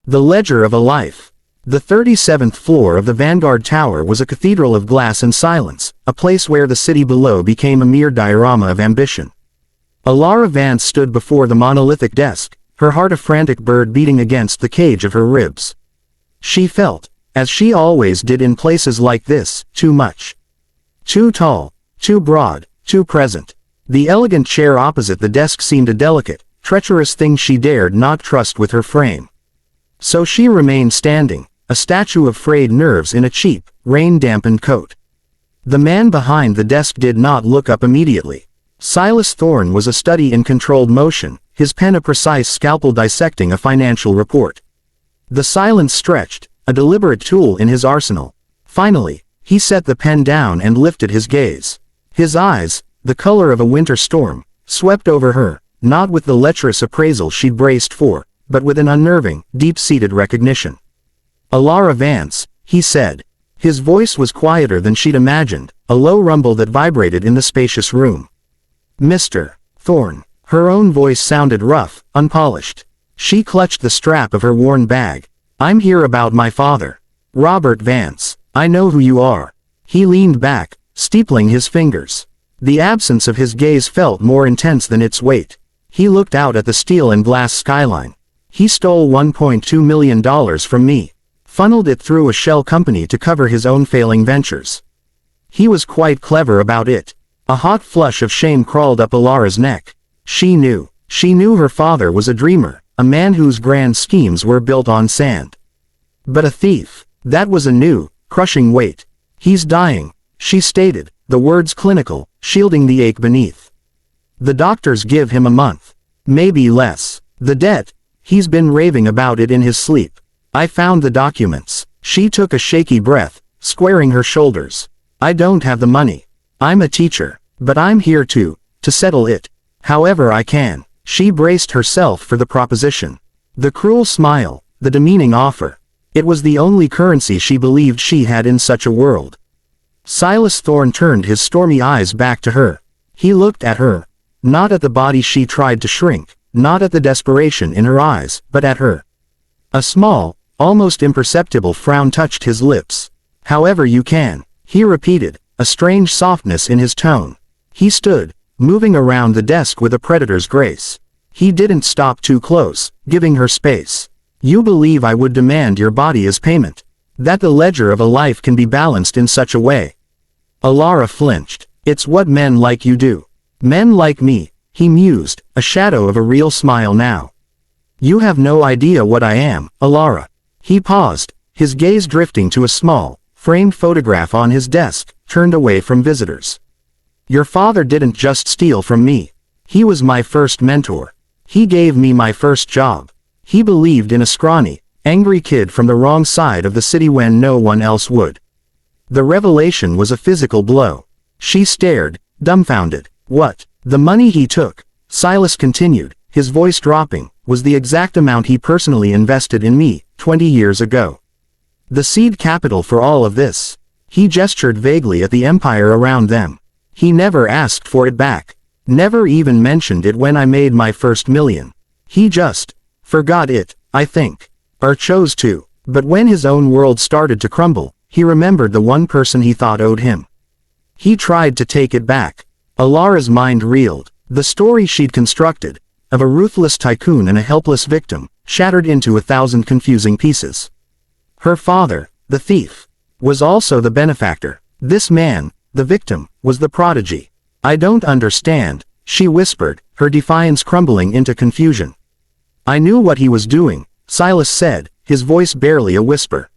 The Ledger of a Life. The 37th floor of the Vanguard Tower was a cathedral of glass and silence, a place where the city below became a mere diorama of ambition. Alara Vance stood before the monolithic desk, her heart a frantic bird beating against the cage of her ribs. She felt, as she always did in places like this, too much. Too tall, too broad, too present. The elegant chair opposite the desk seemed a delicate, treacherous thing she dared not trust with her frame. So she remained standing, a statue of frayed nerves in a cheap, rain-dampened coat. The man behind the desk did not look up immediately. Silas Thorne was a study in controlled motion, his pen a precise scalpel dissecting a financial report. The silence stretched, a deliberate tool in his arsenal. Finally, he set the pen down and lifted his gaze. His eyes, the color of a winter storm, swept over her, not with the lecherous appraisal she'd braced for, but with an unnerving, deep-seated recognition. "Alara Vance," he said. His voice was quieter than she'd imagined, a low rumble that vibrated in the spacious room. "Mr. Thorne." Her own voice sounded rough, unpolished. She clutched the strap of her worn bag. "I'm here about my father. Robert Vance. I know who you are." He leaned back, steepling his fingers. The absence of his gaze felt more intense than its weight. He looked out at the steel and glass skyline. "He stole $1.2 million from me. Funneled it through a shell company to cover his own failing ventures. He was quite clever about it." A hot flush of shame crawled up Alara's neck. She knew her father was a dreamer, a man whose grand schemes were built on sand. But a thief, that was a new, crushing weight. "He's dying," she stated, the words clinical, shielding the ache beneath. "The doctors give him a month. Maybe less. The debt, he's been raving about it in his sleep. I found the documents." She took a shaky breath, squaring her shoulders. "I don't have the money. I'm a teacher, but I'm here to settle it. However I can." She braced herself for the proposition. The cruel smile, the demeaning offer. It was the only currency she believed she had in such a world. Silas Thorne turned his stormy eyes back to her. He looked at her. Not at the body she tried to shrink, not at the desperation in her eyes, but at her. A small, almost imperceptible frown touched his lips. "However you can," he repeated, a strange softness in his tone. He stood, moving around the desk with a predator's grace. He didn't stop too close, giving her space. "You believe I would demand your body as payment? That the ledger of a life can be balanced in such a way?" Alara flinched. "It's what men like you do. Men like me," he mused, a shadow of a real smile now. "You have no idea what I am, Alara." He paused, his gaze drifting to a small, framed photograph on his desk, turned away from visitors. "Your father didn't just steal from me. He was my first mentor. He gave me my first job. He believed in a scrawny, angry kid from the wrong side of the city when no one else would." The revelation was a physical blow. She stared, dumbfounded. "What? The money he took," Silas continued, his voice dropping, "was the exact amount he personally invested in me, 20 years ago. The seed capital for all of this." He gestured vaguely at the empire around them. "He never asked for it back. Never even mentioned it when I made my first million. He just forgot it, I think. Or chose to. But when his own world started to crumble, he remembered the one person he thought owed him. He tried to take it back." Alara's mind reeled. The story she'd constructed, of a ruthless tycoon and a helpless victim, shattered into 1,000 confusing pieces. Her father, the thief, was also the benefactor. This man, the victim, was the prodigy. "I don't understand," she whispered, her defiance crumbling into confusion. "I knew what he was doing," Silas said, his voice barely a whisper.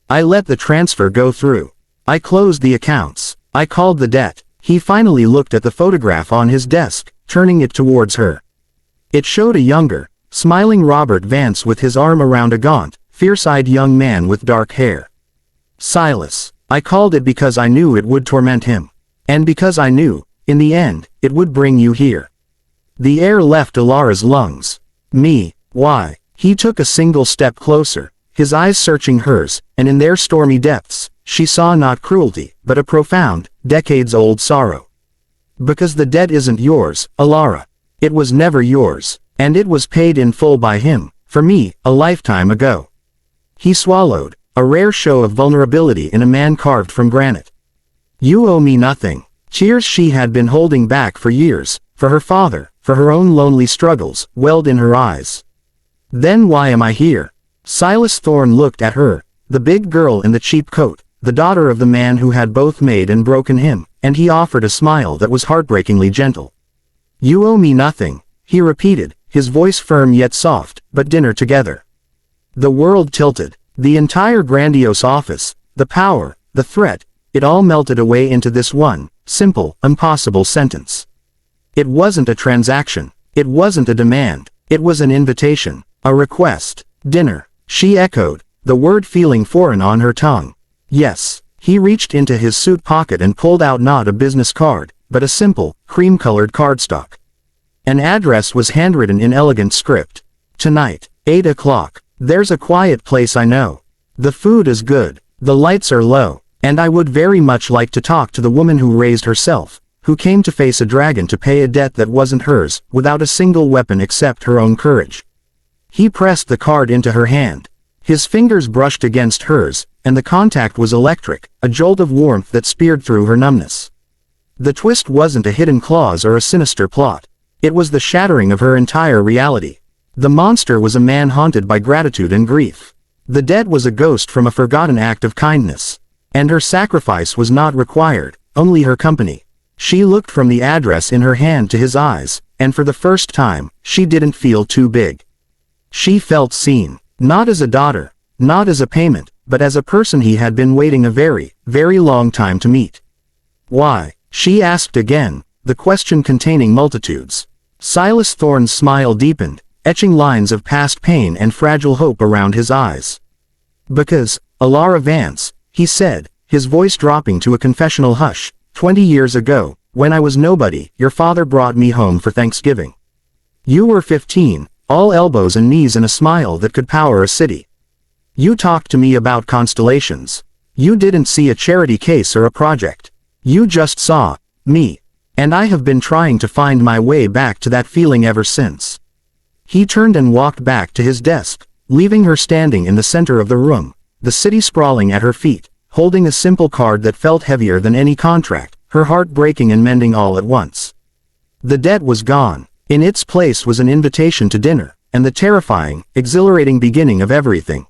"I let the transfer go through. I closed the accounts. I called the debt." He finally looked at the photograph on his desk, turning it towards her. It showed a younger, smiling Robert Vance with his arm around a gaunt, fierce-eyed young man with dark hair. "Silas, I called it because I knew it would torment him. And because I knew, in the end, it would bring you here." The air left Alara's lungs. "Me, why?" He took a single step closer, his eyes searching hers, and in their stormy depths, she saw not cruelty, but a profound, decades-old sorrow. "Because the debt isn't yours, Alara. It was never yours, and it was paid in full by him," For me, a lifetime ago. He swallowed, a rare show of vulnerability in a man carved from granite. You owe me nothing. Tears she had been holding back for years, for her father, for her own lonely struggles, welled in her eyes. Then why am I here? Silas Thorne looked at her, the big girl in the cheap coat, the daughter of the man who had both made and broken him, and he offered a smile that was heartbreakingly gentle. You owe me nothing, he repeated, his voice firm yet soft, but dinner together. The world tilted. The entire grandiose office, the power, the threat, it all melted away into this one, simple, impossible sentence. It wasn't a transaction. It wasn't a demand. It was an invitation, a request. Dinner, she echoed, the word feeling foreign on her tongue. Yes. He reached into his suit pocket and pulled out not a business card, but a simple, cream-colored cardstock. An address was handwritten in elegant script. Tonight, 8 o'clock. There's a quiet place I know. The food is good, the lights are low, and I would very much like to talk to the woman who raised herself, who came to face a dragon to pay a debt that wasn't hers, without a single weapon except her own courage. He pressed the card into her hand. His fingers brushed against hers, and the contact was electric, a jolt of warmth that speared through her numbness. The twist wasn't a hidden clause or a sinister plot. It was the shattering of her entire reality. The monster was a man haunted by gratitude and grief. The dead was a ghost from a forgotten act of kindness. And her sacrifice was not required, only her company. She looked from the address in her hand to his eyes, and for the first time, she didn't feel too big. She felt seen, not as a daughter, not as a payment, but as a person he had been waiting a very, very long time to meet. Why? She asked again, the question containing multitudes. Silas Thorne's smile deepened, etching lines of past pain and fragile hope around his eyes. Because, Alara Vance, he said, his voice dropping to a confessional hush, 20 years ago, when I was nobody, your father brought me home for Thanksgiving. You were 15, all elbows and knees and a smile that could power a city. You talked to me about constellations. You didn't see a charity case or a project. You just saw me. And I have been trying to find my way back to that feeling ever since. He turned and walked back to his desk, leaving her standing in the center of the room, the city sprawling at her feet, holding a simple card that felt heavier than any contract, her heart breaking and mending all at once. The debt was gone. In its place was an invitation to dinner, and the terrifying, exhilarating beginning of everything.